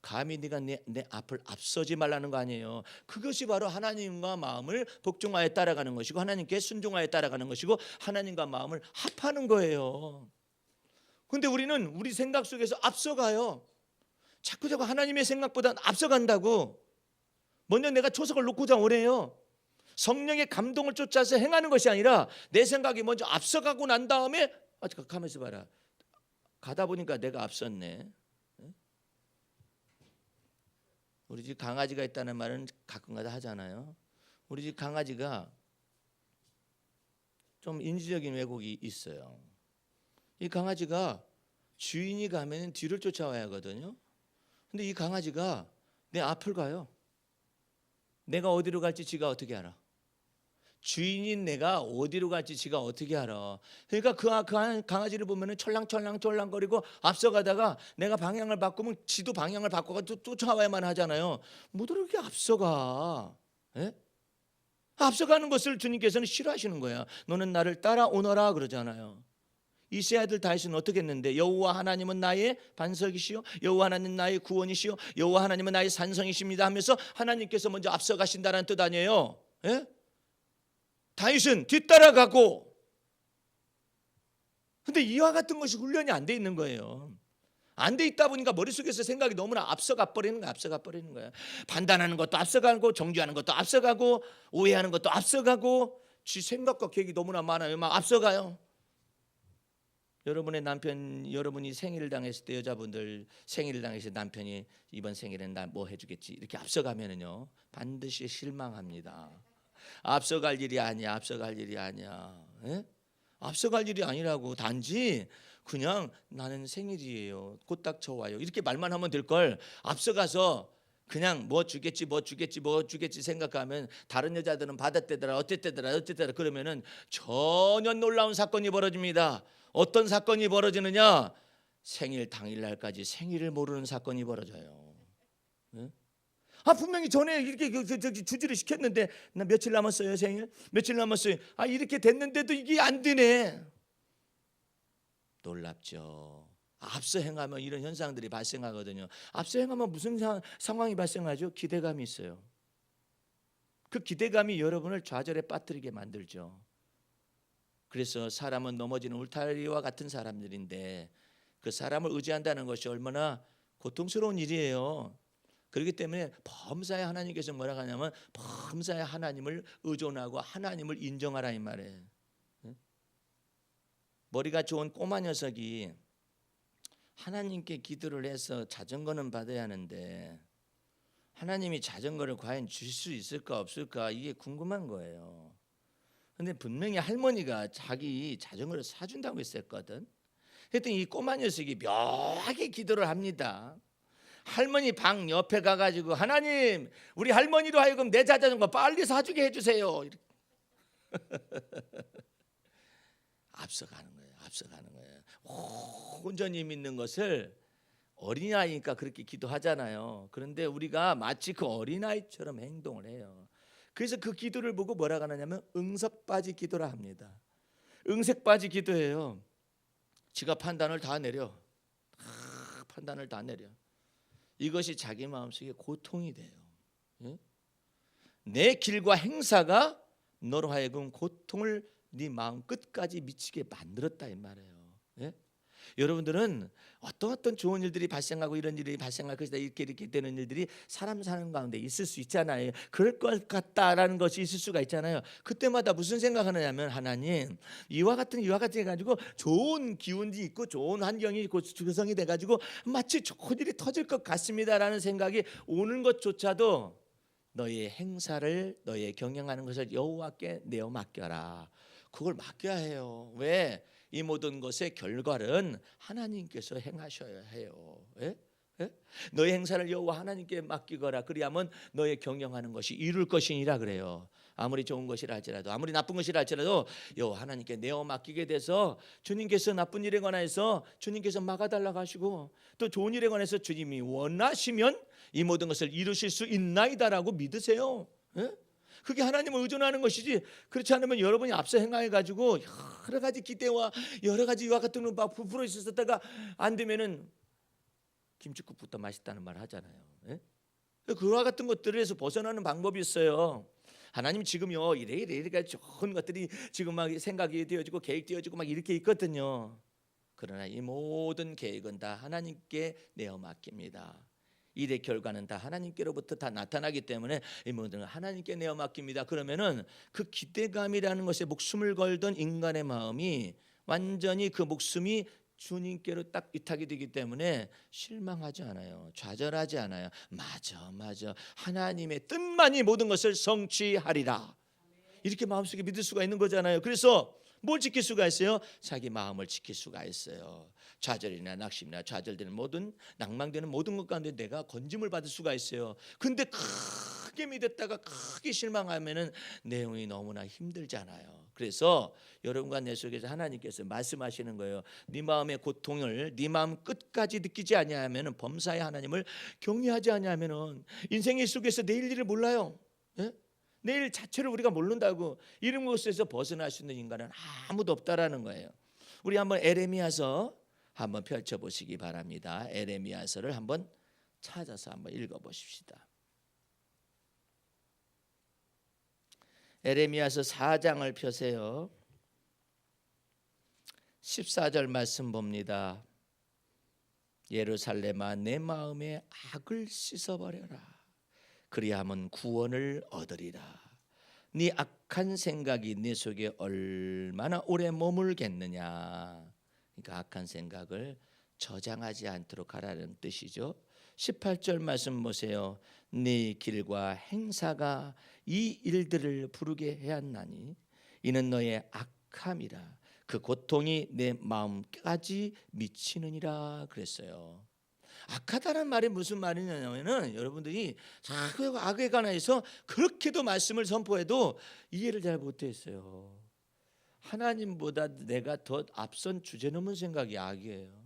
A: 감히 네가 내 앞을 앞서지 말라는 거 아니에요. 그것이 바로 하나님과 마음을 복종하여 따라가는 것이고 하나님께 순종하여 따라가는 것이고 하나님과 마음을 합하는 거예요. 근데 우리는 우리 생각 속에서 앞서가요. 자꾸 하나님의 생각보다 앞서간다고. 먼저 내가 초석을 놓고자 오래요. 성령의 감동을 쫓아서 행하는 것이 아니라 내 생각이 먼저 앞서가고 난 다음에 가만있어 봐라. 가다 보니까 내가 앞섰네. 우리 집 강아지가 있다는 말은 가끔가다 하잖아요. 우리 집 강아지가 좀 인지적인 왜곡이 있어요. 이 강아지가 주인이 가면 뒤를 쫓아와야 하거든요. 근데 이 강아지가 내 앞을 가요. 내가 어디로 갈지 지가 어떻게 알아? 주인인 내가 어디로 갈지 지가 어떻게 알아? 그러니까 그 강아지를 보면은 철랑철랑거리고 앞서가다가 내가 방향을 바꾸면 지도 방향을 바꿔가지고 쫓아와야만 하잖아요. 못 이렇게 앞서가? 예? 앞서가는 것을 주님께서는 싫어하시는 거야. 너는 나를 따라오너라 그러잖아요. 이세 아들 다윗은 어떻게 했는데 여호와 하나님은 나의 반석이시요 여호와 하나님은 나의 구원이시요 여호와 하나님은 나의 산성이십니다 하면서 하나님께서 먼저 앞서가신다는 뜻 아니에요. 예? 다윗은 뒤따라가고. 근데 이와 같은 것이 훈련이 안 돼 있는 거예요. 안 돼 있다 보니까 머릿속에서 생각이 너무나 앞서가 버리는 거야. 판단하는 것도 앞서가고 정죄하는 것도 앞서가고 오해하는 것도 앞서가고 지 생각과 계획이 너무나 많아요. 막 앞서가요. 여러분의 남편, 여러분이 생일을 당했을 때 여자분들 생일을 당했을 때 남편이 이번 생일엔 나 뭐 해주겠지 이렇게 앞서가면은요 반드시 실망합니다. 앞서갈 일이 아니야. 앞서갈 일이 아니야. 예? 앞서갈 일이 아니라고. 단지 그냥 나는 생일이에요. 곧 닥쳐와요. 이렇게 말만 하면 될 걸 앞서가서 그냥 뭐 주겠지 뭐 주겠지 뭐 주겠지 생각하면 다른 여자들은 받았대더라 어땠대더라 어땠대더라 그러면은 전혀 놀라운 사건이 벌어집니다. 어떤 사건이 벌어지느냐? 생일 당일날까지 생일을 모르는 사건이 벌어져요. 예? 분명히 전에 이렇게 주지를 시켰는데 나 며칠 남았어요 생일 며칠 남았어요. 이렇게 됐는데도 이게 안 되네. 놀랍죠. 앞서 행하면 이런 현상들이 발생하거든요. 앞서 행하면 무슨 상황이 발생하죠? 기대감이 있어요. 그 기대감이 여러분을 좌절에 빠뜨리게 만들죠. 그래서 사람은 넘어지는 울타리와 같은 사람들인데 그 사람을 의지한다는 것이 얼마나 고통스러운 일이에요. 그렇기 때문에 범사에 하나님께서 뭐라고 하냐면 범사에 하나님을 의존하고 하나님을 인정하라 이 말이에요. 머리가 좋은 꼬마 녀석이 하나님께 기도를 해서 자전거는 받아야 하는데 하나님이 자전거를 과연 주실 수 있을까 없을까 이게 궁금한 거예요. 근데 분명히 할머니가 자기 자전거를 사준다고 했었거든. 그랬더니 이 꼬마 녀석이 묘하게 기도를 합니다. 할머니 방 옆에 가가지고 하나님 우리 할머니로 하여금 내 자전거 빨리 사주게 해주세요. 앞서가는 거예요. 앞서가는 거예요. 온전히 믿는 것을 어린아이니까 그렇게 기도하잖아요. 그런데 우리가 마치 그 어린아이처럼 행동을 해요. 그래서 그 기도를 보고 뭐라고 하냐면 응석바지 기도라 합니다. 응색바지 기도예요. 지가 판단을 다 내려. 판단을 다 내려. 이것이 자기 마음속에 고통이 돼요. 내 길과 행사가 너로 하여금 고통을 네 마음 끝까지 미치게 만들었다 이 말이에요. 여러분들은 어떤 좋은 일들이 발생하고 이런 일이 발생할 것이다 이렇게 되는 일들이 사람 사는 가운데 있을 수 있잖아요. 그럴 것 같다라는 것이 있을 수가 있잖아요. 그때마다 무슨 생각하느냐면 하나님 이와 같은 해가지고 좋은 기운이 있고 좋은 환경이 있고 구성이 돼가지고 마치 좋은 일이 터질 것 같습니다라는 생각이 오는 것조차도 너의 행사를 너의 경영하는 것을 여호와께 내어 맡겨라. 그걸 맡겨야 해요. 왜? 이 모든 것의 결과는 하나님께서 행하셔야 해요. 예? 예? 너의 행사를 여호와 하나님께 맡기거라. 그리하면 너의 경영하는 것이 이룰 것이니라 그래요. 아무리 좋은 것이라 할지라도 아무리 나쁜 것이라 할지라도 여호와 하나님께 내어 맡기게 돼서 주님께서 나쁜 일에 관해서 주님께서 막아달라고 하시고 또 좋은 일에 관해서 주님이 원하시면 이 모든 것을 이루실 수 있나이다라고 믿으세요. 예? 그게 하나님을 의존하는 것이지 그렇지 않으면 여러분이 앞서 행하여가지고 여러 가지 기대와 여러 가지 이와 같은 거 막 부풀어 있었다가 안 되면은 김치국부터 맛있다는 말 하잖아요. 예? 그와 같은 것들에서 벗어나는 방법이 있어요. 하나님 지금요 이래 좋은 것들이 지금 막 생각이 되어지고 계획되어지고 막 이렇게 있거든요. 그러나 이 모든 계획은 다 하나님께 내어 맡깁니다. 일의 결과는 다 하나님께로부터 다 나타나기 때문에 이 모든 걸 하나님께 내어 맡깁니다. 그러면은 그 기대감이라는 것에 목숨을 걸던 인간의 마음이 완전히 그 목숨이 주님께로 딱 위탁이 되기 때문에 실망하지 않아요. 좌절하지 않아요. 맞아 하나님의 뜻만이 모든 것을 성취하리라. 이렇게 마음속에 믿을 수가 있는 거잖아요. 그래서 뭘 지킬 수가 있어요? 자기 마음을 지킬 수가 있어요. 좌절이나 낙심이나 좌절되는 모든 낭망되는 모든 것 가운데 내가 건짐을 받을 수가 있어요. 근데 크게 믿었다가 크게 실망하면은 내용이 너무나 힘들잖아요. 그래서 여러분과 내 속에서 하나님께서 말씀하시는 거예요. 네 마음의 고통을 네 마음 끝까지 느끼지 아니하면은 범사의 하나님을 경외하지 아니하면은 인생의 속에서 내일 일을 몰라요. 예? 내일 자체를 우리가 모른다고 이런 것에서 벗어날 수 있는 인간은 아무도 없다라는 거예요. 우리 한번 에레미야서 한번 펼쳐보시기 바랍니다. 에레미야서를 한번 찾아서 한번 읽어보십시다. 에레미야서 4장을 펴세요. 14절 말씀 봅니다. 예루살렘아 내 마음의 악을 씻어버려라. 그리하면 구원을 얻으리라. 네 악한 생각이 네 속에 얼마나 오래 머물겠느냐. 그러니까 악한 생각을 저장하지 않도록 하라는 뜻이죠. 18절 말씀 보세요. 네 길과 행사가 이 일들을 부르게 해왔나니 이는 너의 악함이라 그 고통이 내 마음까지 미치느니라 그랬어요. 악하다는 말이 무슨 말이냐면은 여러분들이 자꾸 악에 관해서 그렇게도 말씀을 선포해도 이해를 잘 못했어요. 하나님보다 내가 더 앞선 주제넘은 생각이 악이에요.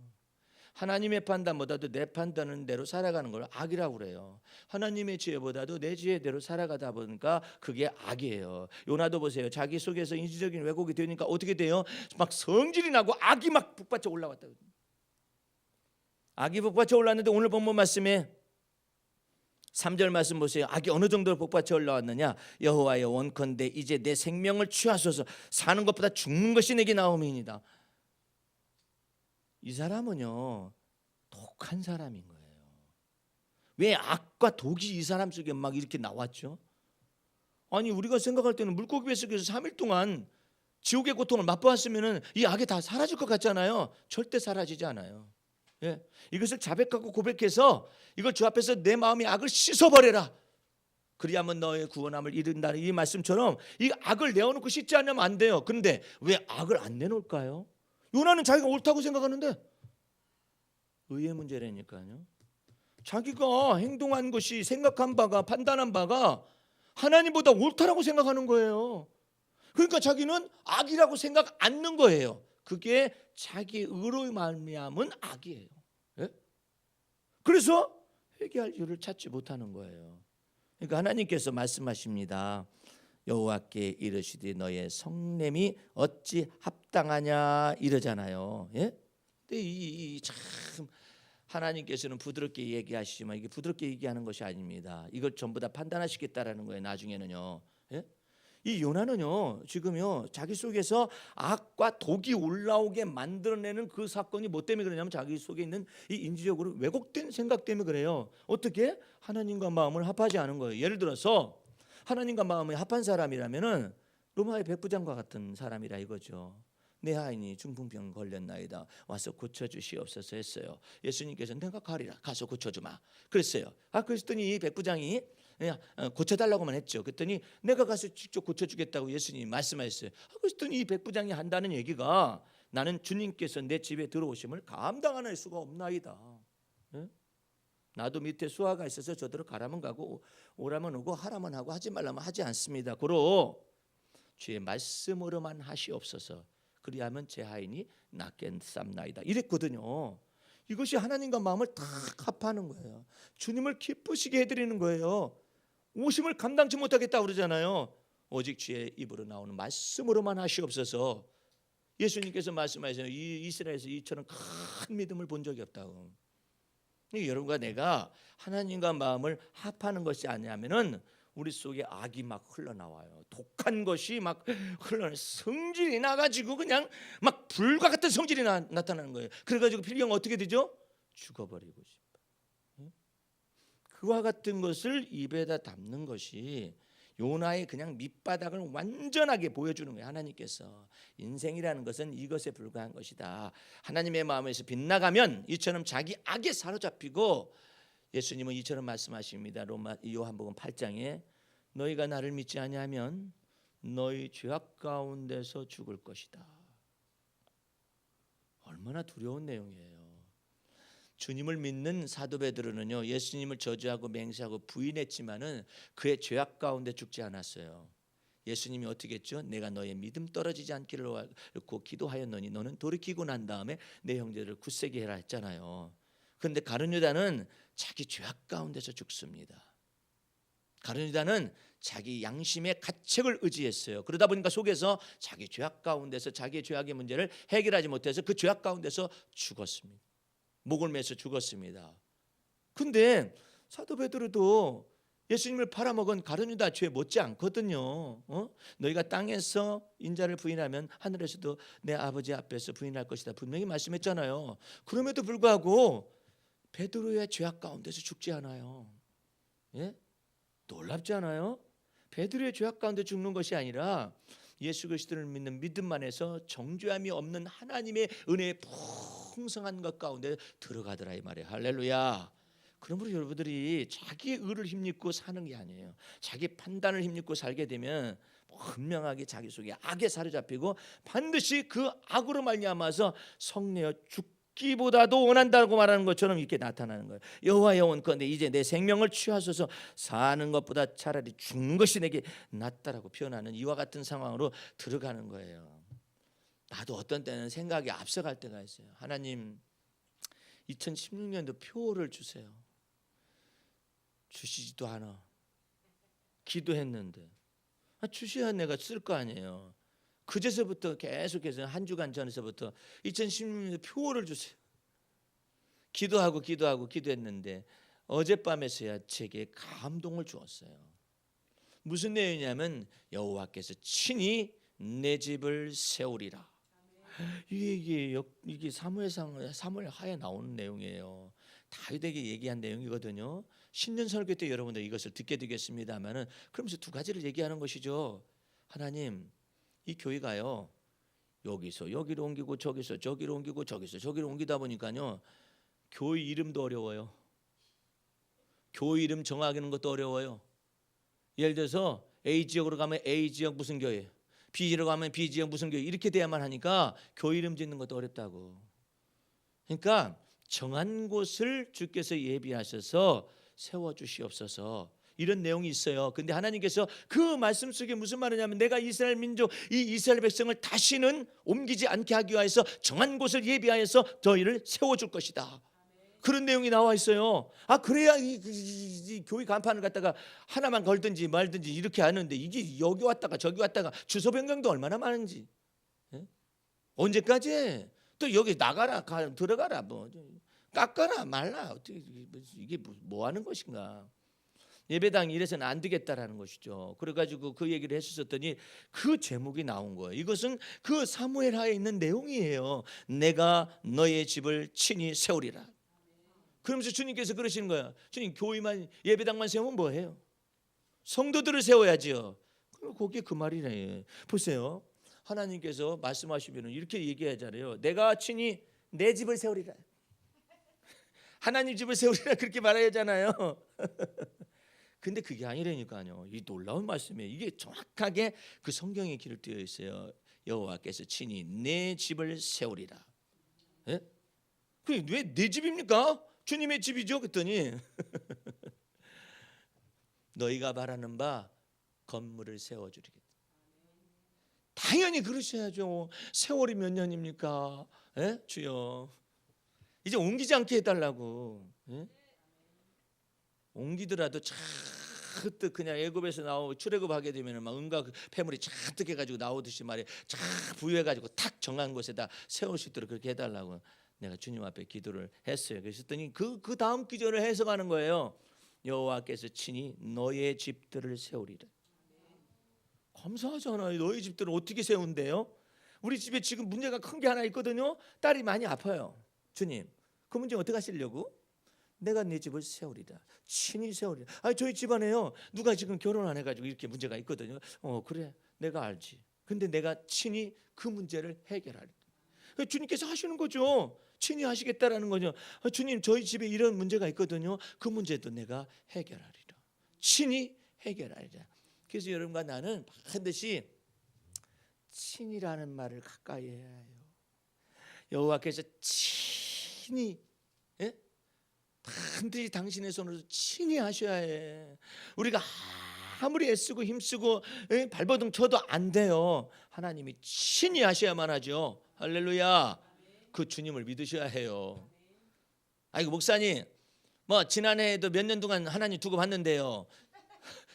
A: 하나님의 판단보다도 내 판단은 대로 살아가는 걸 악이라고 그래요. 하나님의 지혜보다도 내 지혜대로 살아가다 보니까 그게 악이에요. 요나도 보세요. 자기 속에서 인지적인 왜곡이 되니까 어떻게 돼요? 막 성질이 나고 악이 막 북받쳐 올라왔다. 악이 북받쳐 올랐는데 오늘 본문 말씀에 3절 말씀 보세요. 악이 어느 정도로 북받쳐 올라왔느냐? 여호와여 원컨대 이제 내 생명을 취하소서. 사는 것보다 죽는 것이 내게 나음이니이다. 이 사람은요 독한 사람인 거예요. 왜 악과 독이 이 사람 속에 막 이렇게 나왔죠? 아니 우리가 생각할 때는 물고기 뱃속에서 3일 동안 지옥의 고통을 맛보았으면 이 악이 다 사라질 것 같잖아요. 절대 사라지지 않아요. 예, 이것을 자백하고 고백해서 이걸 주 앞에서 내 마음의 악을 씻어버려라. 그리하면 너의 구원함을 이룬다는 이 말씀처럼 이 악을 내어놓고 씻지 않으면 안 돼요. 그런데 왜 악을 안 내놓을까요? 요나는 자기가 옳다고 생각하는데 의의 문제라니까요. 자기가 행동한 것이 생각한 바가 판단한 바가 하나님보다 옳다라고 생각하는 거예요. 그러니까 자기는 악이라고 생각 않는 거예요. 그게 자기 의로 말미암은 악이에요. 예? 그래서 회개할 이유를 찾지 못하는 거예요. 그러니까 하나님께서 말씀하십니다. 여호와께 이르시되 너의 성냄이 어찌 합당하냐 이러잖아요. 예? 근데 참 하나님께서는 부드럽게 얘기하시지만 이게 부드럽게 얘기하는 것이 아닙니다. 이걸 전부 다 판단하시겠다라는 거예요. 나중에는요. 예? 이 요나는요 지금요 자기 속에서 악과 독이 올라오게 만들어내는 그 사건이 뭐 때문에 그러냐면 자기 속에 있는 이 인지적으로 왜곡된 생각 때문에 그래요. 어떻게? 하나님과 마음을 합하지 않은 거예요. 예를 들어서 하나님과 마음이 합한 사람이라면은 로마의 백부장과 같은 사람이라 이거죠. 내 아인이 중풍병 걸렸나이다. 와서 고쳐주시옵소서 했어요. 예수님께서 내가 가리라. 가서 고쳐주마. 그랬어요. 그랬더니 이 백부장이 그냥 고쳐달라고만 했죠. 그랬더니 내가 가서 직접 고쳐주겠다고 예수님이 말씀하셨어요. 그랬더니 이 백부장이 한다는 얘기가 나는 주님께서 내 집에 들어오심을 감당할 수가 없나이다. 네? 나도 밑에 수하가 있어서 저대로 가라면 가고 오라면 오고 하라면 하고 하지 말라면 하지 않습니다. 고로 주의 말씀으로만 하시옵소서. 그리하면 제 하인이 낫겠삼나이다. 이랬거든요. 이것이 하나님과 마음을 다 합하는 거예요. 주님을 기쁘시게 해드리는 거예요. 오심을 감당치 못하겠다 그러잖아요. 오직 주의 입으로 나오는 말씀으로만 하시옵소서. 예수님께서 말씀하셨어요. 이스라엘에서 이처럼 큰 믿음을 본 적이 없다고. 여러분과 내가 하나님과 마음을 합하는 것이 아니냐면은 우리 속에 악이 막 흘러나와요. 독한 것이 막 흘러나 성질이 나가지고 그냥 막 불과 같은 성질이 나타나는 거예요. 그래가지고 필경 어떻게 되죠? 죽어버리고 싶어. 그와 같은 것을 입에다 담는 것이 요나의 그냥 밑바닥을 완전하게 보여주는 거예요. 하나님께서 인생이라는 것은 이것에 불과한 것이다. 하나님의 마음에서 빗나가면 이처럼 자기 악에 사로잡히고 예수님은 이처럼 말씀하십니다. 요한복음 8장에 너희가 나를 믿지 아니하면 너희 죄악 가운데서 죽을 것이다. 얼마나 두려운 내용이에요. 주님을 믿는 사도 베드로는요 예수님을 저주하고 맹세하고 부인했지만은 그의 죄악 가운데 죽지 않았어요. 예수님이 어떻게 했죠? 내가 너의 믿음 떨어지지 않기를 고 기도하였노니 너는 돌이키고 난 다음에 내 형제들을 굳세게 해라 했잖아요. 그런데 가룟 유다는 자기 죄악 가운데서 죽습니다. 가룟 유다는 자기 양심의 가책을 의지했어요. 그러다 보니까 속에서 자기 죄악 가운데서 자기의 죄악의 문제를 해결하지 못해서 그 죄악 가운데서 죽었습니다. 목을 매서 죽었습니다. 근데 사도 베드로도 예수님을 팔아먹은 가룟 유다 죄 못지 않거든요. 너희가 땅에서 인자를 부인하면 하늘에서도 내 아버지 앞에서 부인할 것이다. 분명히 말씀했잖아요. 그럼에도 불구하고 베드로의 죄악 가운데서 죽지 않아요. 예? 놀랍지 않아요? 베드로의 죄악 가운데 죽는 것이 아니라 예수 그리스도를 믿는 믿음 안에서 정죄함이 없는 하나님의 은혜의 풍성한 것 가운데 들어가더라 이 말이에요. 할렐루야. 그러므로 여러분들이 자기의 의를 힘입고 사는 게 아니에요. 자기 판단을 힘입고 살게 되면 분명하게 자기 속에 악에 사로잡히고 반드시 그 악으로 말미암아서 성내어 죽기보다도 원한다고 말하는 것처럼 이렇게 나타나는 거예요. 여호와 영원컨대 이제 내 생명을 취하소서, 사는 것보다 차라리 죽는 것이 내게 낫다라고 표현하는 이와 같은 상황으로 들어가는 거예요. 나도 어떤 때는 생각이 앞서갈 때가 있어요. 하나님 2016년도 표를 주세요. 주시지도 않아. 기도했는데 주셔야 내가 쓸 거 아니에요. 그제서부터 계속해서 한 주간 전에서부터 2016년도 표를 주세요. 기도했는데 어젯밤에서야 제게 감동을 주었어요. 무슨 내용이냐면 여호와께서 친히 내 집을 세우리라. 이게 사무엘 하에 나오는 내용이에요. 다윗에게 얘기한 내용이거든요. 신년 설교 때 여러분들 이것을 듣게 되겠습니다만은 그러면서 두 가지를 얘기하는 것이죠. 하나님, 이 교회가요 여기서 여기로 옮기고 저기서 저기로 옮기고 저기서 저기로 옮기다 보니까요 교회 이름도 어려워요. 교회 이름 정하는 것도 어려워요. 예를 들어서 A 지역으로 가면 A 지역 무슨 교회, B 지역으로 가면 B 지역 무슨 교회, 이렇게 돼야만 하니까 교회 이름 짓는 것도 어렵다고. 그러니까 정한 곳을 주께서 예비하셔서 세워주시옵소서, 이런 내용이 있어요. 근데 하나님께서 그 말씀 속에 무슨 말이냐면 내가 이스라엘 민족, 이 이스라엘 백성을 다시는 옮기지 않게 하기 위해서 정한 곳을 예비하여서 저희를 세워줄 것이다, 그런 내용이 나와 있어요. 그래야 이 교회 간판을 갖다가 하나만 걸든지 말든지 이렇게 하는데 이게 여기 왔다가 저기 왔다가 주소 변경도 얼마나 많은지. 언제까지 또 여기 나가라 들어가라 뭐 깎아라 말라, 어떻게 이게 뭐 하는 것인가. 예배당이 이래서는 안 되겠다라는 것이죠. 그래가지고 그 얘기를 했었더니 그 제목이 나온 거예요. 이것은 그 사무엘 하에 있는 내용이에요. 내가 너의 집을 친히 세우리라. 그러면서 주님께서 그러시는 거야. 주님, 교회만 예배당만 세우면 뭐해요? 성도들을 세워야지요. 그게 그 말이네. 보세요. 하나님께서 말씀하시면 이렇게 얘기하잖아요. 내가 친히 내 집을 세우리라. 하나님 집을 세우리라 그렇게 말하잖아요. 근데 그게 아니라니까요. 이 놀라운 말씀에 이게 정확하게 그 성경에 기록되어 있어요. 여호와께서 친히 내 집을 세우리라. 예? 그게 왜 내 집입니까? 주님의 집이죠. 그랬더니 너희가 바라는 바 건물을 세워주리겠다. 당연히 그러셔야죠. 세월이 몇 년입니까? 예? 주여, 이제 옮기지 않게 해달라고. 예? 옮기더라도 잔뜩 그냥 애굽에서 나오고 출애굽하게 되면 막 은과 폐물이 잔뜩 해가지고 나오듯이 말이에요. 쫙 부여해가지고 탁 정한 곳에다 세울 수 있도록 그렇게 해달라고 내가 주님 앞에 기도를 했어요. 그랬더니 그 다음 기절을 해석하는 거예요. 여호와께서 친히 너의 집들을 세우리라. 감사하잖아요. 너희 집들을 어떻게 세운대요? 우리 집에 지금 문제가 큰 게 하나 있거든요. 딸이 많이 아파요. 주님, 그 문제 어떻게 하시려고? 내가 네 집을 세우리라. 친히 세우리라. 저희 집안에요 누가 지금 결혼 안 해가지고 이렇게 문제가 있거든요. 그래, 내가 알지. 근데 내가 친히 그 문제를 해결하리라. 주님께서 하시는 거죠. 친히 하시겠다라는 거죠. 주님, 저희 집에 이런 문제가 있거든요. 그 문제도 내가 해결하리라. 친히 해결하리라. 그래서 여러분과 나는 반드시 친이라는 말을 가까이 해야 해요. 여호와께서 친히, 반드시 당신의 손으로 친히 하셔야 해. 우리가 아무리 애쓰고 힘쓰고 발버둥 쳐도 안 돼요. 하나님이 친히 하셔야만 하죠. 할렐루야. 그 주님을 믿으셔야 해요. 아이고 목사님, 뭐 지난해에도 몇 년 동안 하나님 두고 봤는데요,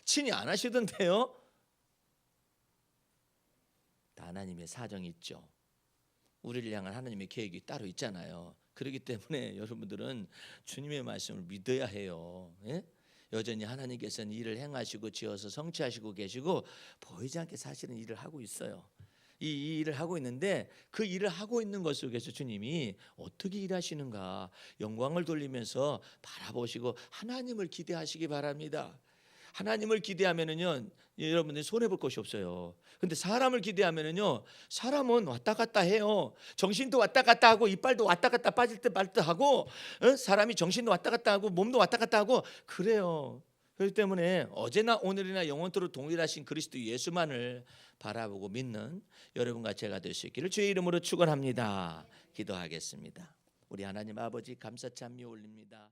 A: 친히 안 하시던데요. 하나님의 사정이 있죠. 우리를 향한 하나님의 계획이 따로 있잖아요. 그렇기 때문에 여러분들은 주님의 말씀을 믿어야 해요. 여전히 하나님께서는 일을 행하시고 지어서 성취하시고 계시고 보이지 않게 사실은 일을 하고 있어요. 이 일을 하고 있는데 그 일을 하고 있는 것 속에서 주님이 어떻게 일하시는가 영광을 돌리면서 바라보시고 하나님을 기대하시기 바랍니다. 하나님을 기대하면은요, 여러분들이 손해 볼 것이 없어요. 근데 사람을 기대하면은요, 사람은 왔다 갔다 해요. 정신도 왔다 갔다 하고 이빨도 왔다 갔다 빠질 때 말 때 하고, 사람이 정신도 왔다 갔다 하고 몸도 왔다 갔다 하고 그래요. 그렇기 때문에 어제나 오늘이나 영원토록 동일하신 그리스도 예수만을 바라보고 믿는 여러분과 제가 될 수 있기를 주의 이름으로 축원합니다. 기도하겠습니다. 우리 하나님 아버지 감사 찬미 올립니다.